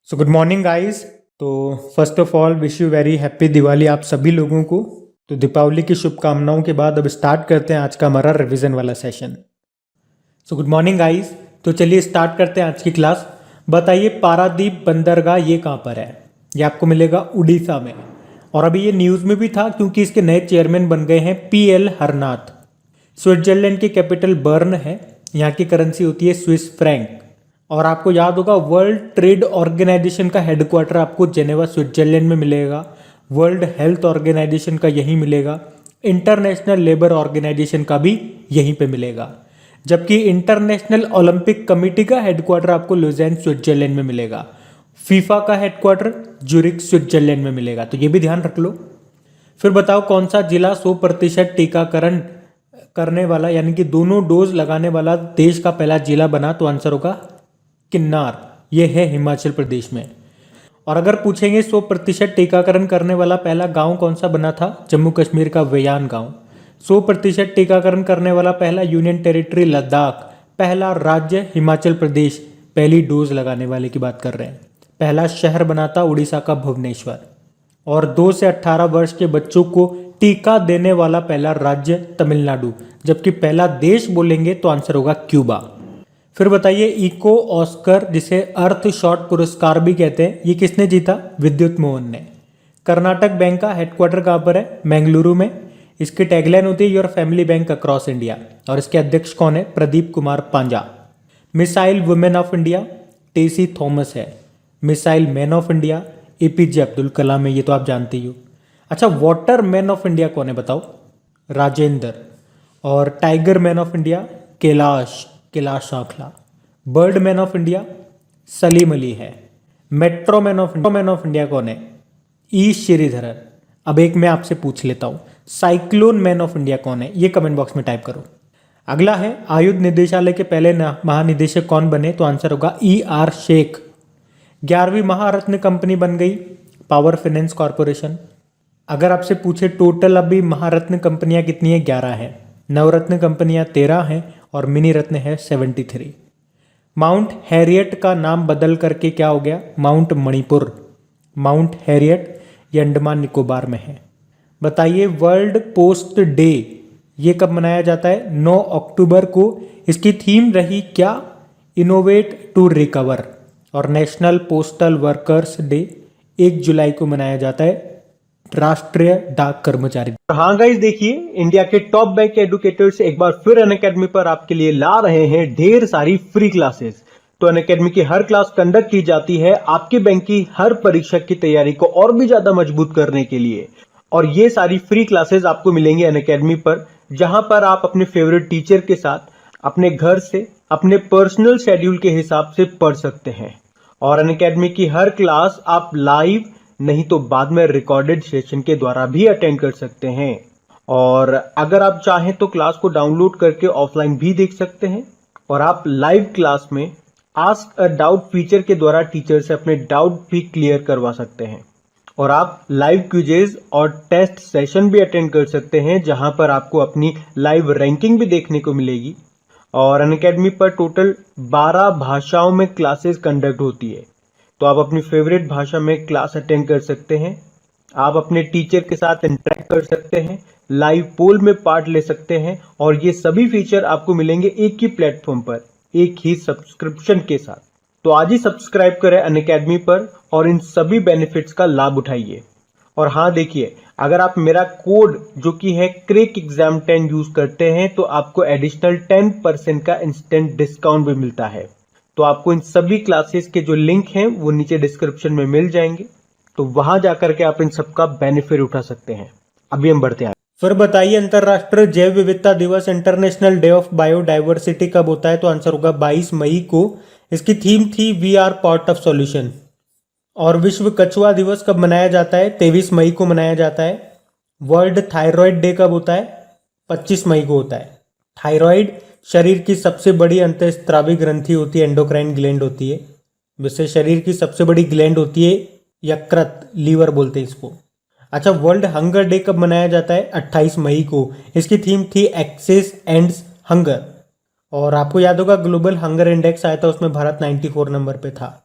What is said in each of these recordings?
सो good morning guys. तो first of all wish you very happy Diwali आप सभी लोगों को। तो दीपावली की शुभकामनाओं के बाद अब स्टार्ट करते हैं आज का हमारा रिवीजन वाला सेशन। सो गुड मॉर्निंग गाइस। तो चलिए स्टार्ट करते हैं आज की क्लास। बताइए पारादीप बंदरगाह ये कहाँ पर है? ये आपको मिलेगा उड़ीसा में। और अभी ये न्यूज़ में भी था क्योंकि इसके नए चेयरमैन बन गए हैं पीएल हरनाथ। स्विट्जरलैंड की कैपिटल बर्न है। यहाँ की करेंसी होती है स्विस फ्रैंक। और आपको याद होगा वर्ल्ड ट्रेड ऑर्गेनाइजेशन का हेडक्वार्टर आपको जेनेवा स्विट्जरलैंड में मिलेगा। वर्ल्ड हेल्थ ऑर्गेनाइजेशन का यहीं मिलेगा। इंटरनेशनल लेबर ऑर्गेनाइजेशन का भी यहीं पे मिलेगा। जबकि इंटरनेशनल ओलंपिक कमेटी का हेडक्वार्टर आपको लुज़ेर्न स्विट्जरलैंड में मिलेगा। फीफा का हेडक्वार्टर ज्यूरिख स्विट्जरलैंड में मिलेगा, तो ये भी ध्यान रख लो। फिर बताओ कौन सा जिला 100% टीकाकरण करने वाला यानी कि दोनों डोज लगाने वाला देश का पहला जिला बना? तो आंसर होगा किन्नार। ये है हिमाचल प्रदेश में। और अगर पूछेंगे 100% टीकाकरण करने वाला पहला गांव कौन सा बना था? जम्मू कश्मीर का वेयान गांव। 100% टीकाकरण करने वाला पहला यूनियन टेरिटरी लद्दाख। पहला राज्य हिमाचल प्रदेश। पहली डोज लगाने वाले की बात कर रहे हैं। पहला शहर बना था उड़ीसा का भुवनेश्वर। और 2 से 18 वर्ष के बच्चों को टीका देने वाला पहला राज्य तमिलनाडु। जबकि पहला देश बोलेंगे तो आंसर होगा क्यूबा। फिर बताइए इको ऑस्कर जिसे अर्थ शॉट पुरस्कार भी कहते हैं, ये किसने जीता? विद्युत मोहन ने। कर्नाटक बैंक का हेडक्वार्टर कहाँ पर है? बेंगलुरु में। इसकी टैगलाइन होती है your family bank across India. और इसके अध्यक्ष कौन है? Pradeep Kumar Panja. Missile women of India Tessy Thomas है। Missile man of India APJ Abdul Kalam है, ये तो आप जानते ही हो। अच्छा, वाटर मैन ऑफ इंडिया कौन है बताओ? राजेंद्र। और tiger man of India Kailash Sankhala. Bird man of India Salim Ali है। मेट्रो मैन ऑफ इंडिया कौन है? ई श्रीधरन। अब एक मैं आपसे पूछ लेता हूं, साइक्लोन मैन ऑफ इंडिया कौन है? ये कमेंट बॉक्स में टाइप करो। अगला है आयुध निदेशालय के पहले महानिदेशक कौन बने? तो आंसर होगा ER शेख। 11वीं महारत्न कंपनी बन गई पावर फाइनेंस कॉरपोरेशन। अगर आपसे पूछे टोटल अभी महारत्न कंपनियां कितनी है? 11 है। नवरत्न कंपनियां 13 हैं और मिनी रत्न है 73। माउंट हैरियट का नाम बदल करके क्या हो गया? माउंट मणिपुर। माउंट हैरियट ये अंडमान निकोबार में है। बताइए वर्ल्ड पोस्ट डे ये कब मनाया जाता है? 9 अक्टूबर को। इसकी थीम रही क्या? Innovate to recover. और नेशनल पोस्टल वर्कर्स डे 1 जुलाई को मनाया जाता है, राष्ट्रीय डाक कर्मचारी। हाँ गाइस, देखिए इंडिया के टॉप बैंक एडुकेटर्स एक बार फिर अनअकैडमी पर आपके लिए ला रहे हैं ढेर सारी फ्री क्लासेस। तो अनअकैडमी की हर क्लास कंडक्ट की जाती है आपके बैंक की हर परीक्षा की तैयारी को और भी ज्यादा मजबूत करने के लिए। और ये सारी फ्री क्लासेस आपको मिलेंगी अनअकैडमी पर, जहां पर आप अपने फेवरेट टीचर के साथ अपने घर से अपने पर्सनल शेड्यूल के हिसाब से पढ़ सकते हैं। और अनअकैडमी की हर क्लास आप लाइव नहीं तो बाद में रिकॉर्डेड सेशन के द्वारा भी अटेंड कर सकते हैं। और अगर आप चाहें तो क्लास को डाउनलोड करके ऑफलाइन भी देख सकते हैं। और आप लाइव क्लास में आस्क अ डाउट फीचर के द्वारा टीचर से अपने डाउट भी क्लियर करवा सकते हैं। और आप लाइव क्विजेज और टेस्ट सेशन भी अटेंड कर सकते हैं, जहां पर आपको अपनी लाइव रैंकिंग भी देखने को मिलेगी। और अनअकैडमी पर टोटल 12 भाषाओं में क्लासेस कंडक्ट होती है, तो आप अपनी फेवरेट भाषा में क्लास अटेंड कर सकते हैं। आप अपने टीचर के साथ इंटरेक्ट कर सकते हैं, लाइव पोल में पार्ट ले सकते हैं। और ये सभी फीचर आपको मिलेंगे एक ही प्लेटफॉर्म पर, एक ही सब्सक्रिप्शन के साथ। तो आज ही सब्सक्राइब करें अनअकैडमी पर और इन सभी बेनिफिट्स का लाभ उठाइए। और हाँ देखिए, अगर आप मेरा कोड जो कि है क्रेक एग्जाम 10 यूज करते हैं तो आपको एडिशनल 10% का इंस्टेंट डिस्काउंट भी मिलता है। तो आपको इन सभी क्लासेस के जो लिंक हैं वो नीचे डिस्क्रिप्शन में मिल जाएंगे, तो वहां जाकर के आप इन सबका बेनिफिट उठा सकते हैं। अभी हम बढ़ते हैं। फिर बताइए अंतरराष्ट्रीय जैव विविधता दिवस इंटरनेशनल डे ऑफ बायोडाइवर्सिटी कब होता है? तो आंसर होगा 22 मई को। इसकी थीम थी we are part of solution. और विश्व कछुआ दिवस कब मनाया जाता है? 23 मई को मनाया जाता है। वर्ल्ड थायराइड डे कब होता है? 25 मई को होता है। थायराइड शरीर की सबसे बड़ी अंतःस्रावी ग्रंथि होती है, एंडोक्राइन ग्लैंड होती है। वैसे शरीर की सबसे बड़ी ग्लैंड होती है यकृत, लीवर बोलते हैं इसको। अच्छा, वर्ल्ड हंगर डे कब मनाया जाता है? 28 मई को। इसकी थीम थी एक्सेस एंड्स हंगर। और आपको याद होगा ग्लोबल हंगर इंडेक्स आया था, उसमें भारत 94 नंबर पे था।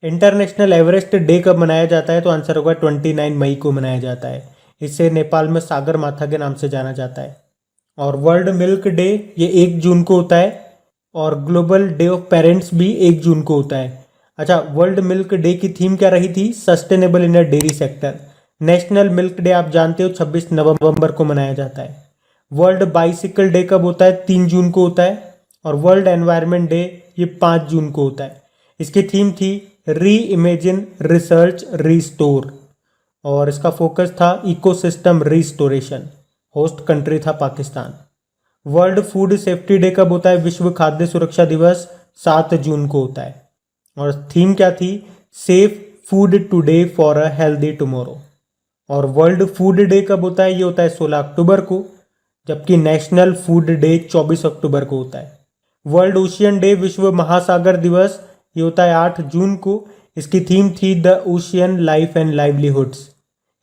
इंटरनेशनल एवरेस्ट डे कब मनाया जाता है? तो आंसर होगा 29 मई को मनाया जाता है। इसे नेपाल में सागर माथा के नाम से जाना जाता है। और वर्ल्ड मिल्क डे ये 1 जून को होता है। और ग्लोबल डे ऑफ पेरेंट्स भी 1 जून को होता है। अच्छा, वर्ल्ड मिल्क डे की थीम क्या रही थी? Sustainable in a dairy sector. National milk day आप जानते हो 26 नवंबर को मनाया जाता है। वर्ल्ड बाइसिकल डे कब होता है? 3 जून को होता है। और वर्ल्ड एनवायरनमेंट डे ये 5 जून को होता है। इसकी थीम थी री इमेजिन रिसर्च रिस्टोर, और इसका फोकस था इकोसिस्टम रिस्टोरेशन। होस्ट कंट्री था Pakistan. World food safety day कब होता है? विश्व खाद्य सुरक्षा दिवस 7 जून को होता है। और थीम क्या थी? Safe food today for a healthy tomorrow. और वर्ल्ड फूड डे कब होता है? ये होता है 16 अक्टूबर को, जबकि नेशनल फूड डे 24 अक्टूबर को होता है। वर्ल्ड ओशियन डे विश्व महासागर दिवस ये होता है 8 जून को। इसकी थीम थी the ocean life and livelihoods.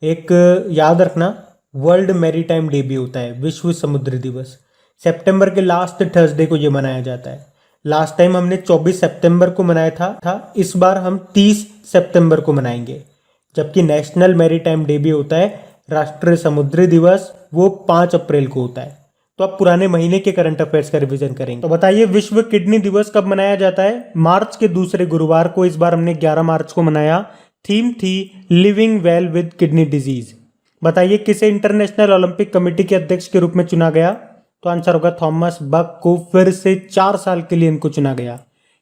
एक याद रखना, वर्ल्ड मैरीटाइम डे भी होता है, विश्व समुद्री दिवस। सितंबर के लास्ट थर्सडे को ये मनाया जाता है। लास्ट टाइम हमने 24 सितंबर को मनाया था, इस बार हम 30 सितंबर को मनाएंगे। जबकि नेशनल मैरीटाइम डे भी होता है, राष्ट्रीय समुद्री दिवस, वो 5 अप्रैल को होता है। तो अब पुराने महीने के करंट अफेयर्स का रिवीजन करेंगे। तो बताइए, विश्व किडनी दिवस कब मनाया जाता है? मार्च के दूसरे गुरुवार को। इस बार हमने 11 मार्च को मनाया। थीम थी living well with kidney disease. बताइए, किसे इंटरनेशनल ओलंपिक कमेटी के अध्यक्ष के रूप में चुना गया? तो आंसर होगा थॉमस बक को फिर से 4 साल के लिए इनको चुना गया।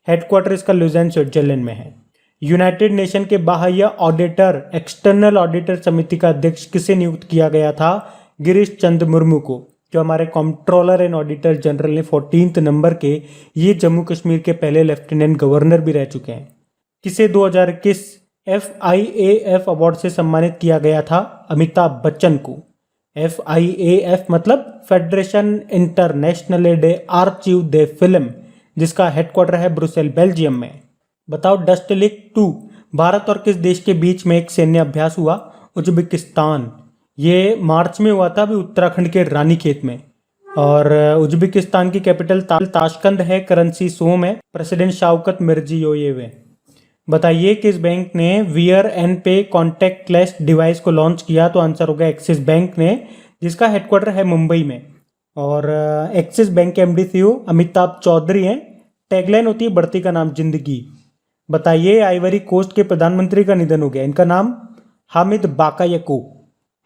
हेडक्वार्टर इसका लुज़ेन स्विट्जरलैंड में है। यूनाइटेड नेशन के बाह्य ऑडिटर एक्सटर्नल ऑडिटर समिति का अध्यक्ष किसे नियुक्त किया गया था? गिरीश चंद्र मुर्मू को, जो हमारे कंट्रोलर एंड ऑडिटर जनरल ने 14 नंबर के, ये जम्मू कश्मीर के पहले लेफ्टिनेंट गवर्नर भी रह चुके हैं। किसे 2021 FIAF अवार्ड से सम्मानित किया गया था? अमिताभ बच्चन को। FIAF मतलब फेडरेशन इंटरनेशनले डे आर्चिव दे फिल्म, जिसका हेडक्वार्टर है ब्रुसेल, बेल्जियम में। बताओ, डस्ट लेक 2 भारत और किस देश के बीच में एक सैन्य अभ्यास हुआ? उज्बेकिस्तान। ये मार्च में हुआ था, अभी उत्तराखंड के रानीखेत में। और उज्बेकिस्तान की कैपिटल ताशकंद है, करेंसी सोम है, प्रेसिडेंट शौकत मिर्जियोयेव है। बताइए, किस बैंक ने वियर एंड पे कॉन्टैक्टलेस डिवाइस को लॉन्च किया? तो आंसर होगा एक्सिस बैंक ने, जिसका हेडक्वार्टर है मुंबई में। और एक्सिस बैंक के MD CEO अमिताभ चौधरी हैं। टैगलाइन होती है बढ़ती का नाम जिंदगी। बताइए, आइवरी कोस्ट के प्रधानमंत्री का निधन हो गया। इनका नाम हामिद बाकायको।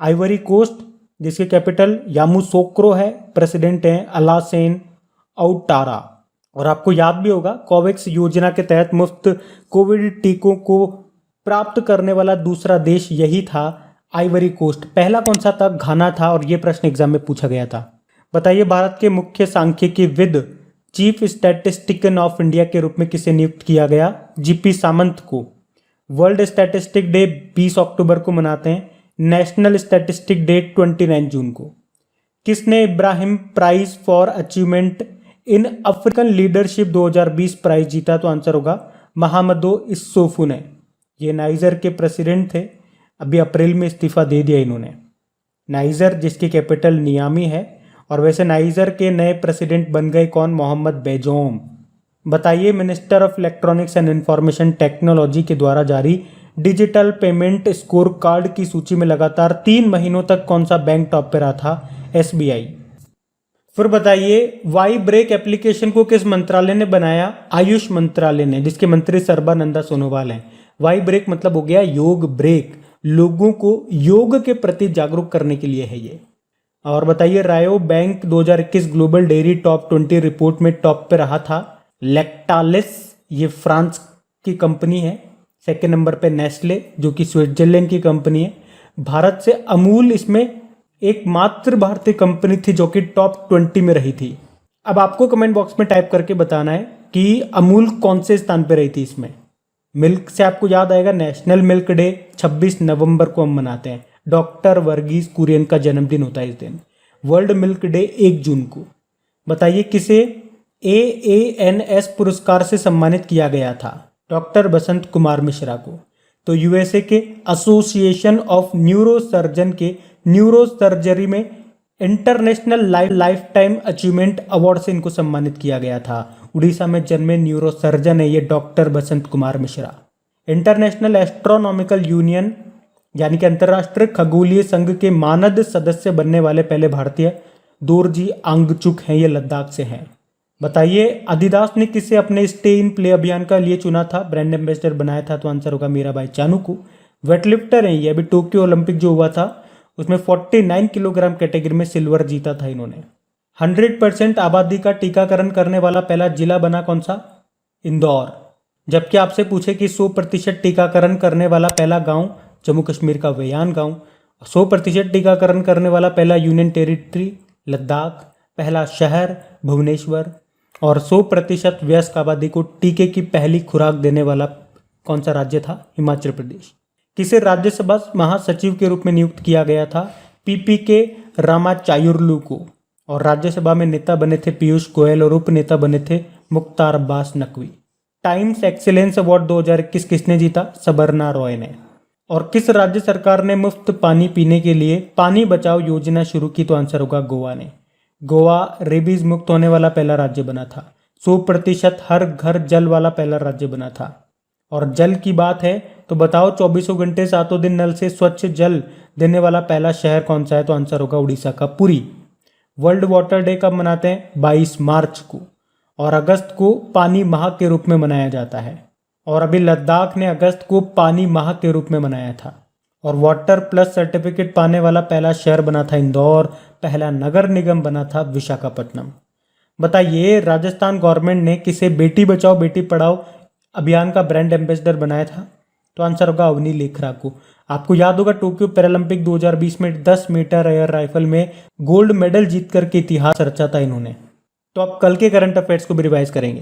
आइवरी कोस्ट, जिसके कैपिटल यामूसोक्रो है, प्रेसिडेंट हैं अलासेन आउटारा। और आपको याद भी होगा, कोवैक्स योजना के तहत मुफ्त कोविड टीकों को प्राप्त करने वाला दूसरा देश यही था, आइवरी कोस्ट। पहला कौन सा था? घाना था। और ये प्रश्न एग्जाम में पूछा गया था। बताइए, भारत के मुख्य सांख्यिकीविद चीफ स्टैटिस्टिशियन ऑफ इंडिया के रूप में किसे नियुक्त किया गया? GP सामंत को। वर्ल्ड स्टैटिस्टिक डे 20 अक्टूबर को मनाते हैं। नेशनल स्टैटिस्टिक डे 29 जून को। किसने Ibrahim prize for achievement in African leadership 2020 prize जीता? तो आंसर होगा महामदो इस्सोफू ने। ये नाइजर के प्रेसिडेंट थे, अभी अप्रैल में इस्तीफा दे दिया इन्होंने। नाइजर, जिसकी कैपिटल नियामी है। और वैसे नाइजर के नए प्रेसिडेंट बन गए कौन? मोहम्मद बेजोम। बताइए, minister of electronics and information technology के द्वारा जारी डिजिटल पेमेंट स्कोर कार्ड की सूची में लगातार 3 महीनों तक कौन सा बैंक टॉप पे रहा था? SBI। फिर बताइए, वाई ब्रेक एप्लीकेशन को किस मंत्रालय ने बनाया? आयुष मंत्रालय ने, जिसके मंत्री सर्बानंदा सोनोवाल हैं। वाई ब्रेक मतलब हो गया योग ब्रेक, लोगों को योग के प्रति जागरूक करने के लिए है ये। और बताइए, रायो bank 2021 global dairy top 20 report में टॉप पे रहा था। लैक्टालिस, ये फ्रांस की कंपनी है। सेकेंड नंबर पे नेस्ले, जो कि स्विट्जरलैंड की कंपनी है। भारत से अमूल इसमें एकमात्र भारतीय कंपनी थी जो कि टॉप 20 में रही थी। अब आपको कमेंट बॉक्स में टाइप करके बताना है कि अमूल कौन से स्थान पे रही थी इसमें। मिल्क से आपको याद आएगा, नेशनल मिल्क डे 26 नवंबर को हम मनाते हैं। डॉक्टर वर्गीस कुरियन का जन्मदिन होता है इस दिन। वर्ल्ड मिल्क डे 1 जून को। बताइए, किसे AANS पुरस्कार से सम्मानित किया गया था? डॉक्टर बसंत कुमार मिश्रा को। तो USA के एसोसिएशन ऑफ न्यूरोसर्जन के न्यूरो सर्जरी में international life time achievement award से इनको सम्मानित किया गया था। उड़ीसा में जन्मे न्यूरोसर्जन है ये doctor Basant Kumar Mishra. International Astronomical Union यानी कि अंतर्राष्ट्रीय खगोलीय संघ के मानद सदस्य बनने वाले पहले भारतीय दोरजी आंगचुक हैं, ये लद्दाख से हैं। बताइए अदिदास ने किसे अपने स्टे इन प्ले अभियान का लिए चुना था, ब्रांड एम्बेसडर बनाया था? तो आंसर होगा मीराबाई चानू को। वेटलिफ्टर हैं ये, अभी टोक्यो ओलंपिक जो हुआ था उसमें 49 किलोग्राम कैटेगरी में सिल्वर जीता था इन्होंने। 100% आबादी का टीकाकरण करने वाला पहला जिला बना कौन सा? इंदौर। जबकि आपसे पूछे कि 100% टीकाकरण करने वाला पहला गांव, जम्मू कश्मीर का वेयान गांव। 100% टीकाकरण करने वाला पहला यूनियन टेरिटरी लद्दाख। पहला शहर भुवनेश्वर। और 100% वयस्क आबादी को टीके की पहली खुराक देने वाला कौन सा राज्य था? हिमाचल प्रदेश। किसे राज्यसभा महासचिव के रूप में नियुक्त किया गया था? पीपीके रामाचायुर्लू को। और राज्यसभा में नेता बने थे पीयूष गोयल और उप नेता बने थे Mukhtar Abbas Naqvi. Times excellence award 2021 किसने जीता? सबरना रॉय ने। और किस राज्य सरकार ने मुफ्त पानी पीने के लिए पानी बचाओ योजना शुरू की? तो आंसर होगा गोवा ने। गोवा रेबीज मुक्त होने वाला पहला राज्य बना था। 100% हर घर जल वाला पहला राज्य बना था। और जल की बात है तो बताओ 24 घंटे 7 दिन नल से स्वच्छ जल देने वाला पहला शहर कौन सा है? तो आंसर होगा उड़ीसा का पुरी। वर्ल्ड वाटर डे कब मनाते हैं? 22 मार्च को। और अगस्त को पानी माह के रूप में मनाया जाता है। और अभी लद्दाख ने अगस्त को पानी माह के रूप में मनाया था। और वाटर प्लस सर्टिफिकेट पाने वाला पहला शहर बना था इंदौर। पहला नगर निगम बना था विशाखापट्टनम। बताइए राजस्थान गवर्नमेंट ने किसे बेटी बचाओ बेटी पढ़ाओ अभियान का ब्रांड एम्बेसडर बनाया था? तो आंसर होगा अवनी लेखरा को। आपको याद होगा टोक्यो पैरालंपिक 2020 में 10 मीटर एयर राइफल में गोल्ड मेडल जीत करके इतिहास रचा था इन्होंने। तो आप कल के करंट अफेयर्स को भी रिवाइज करेंगे।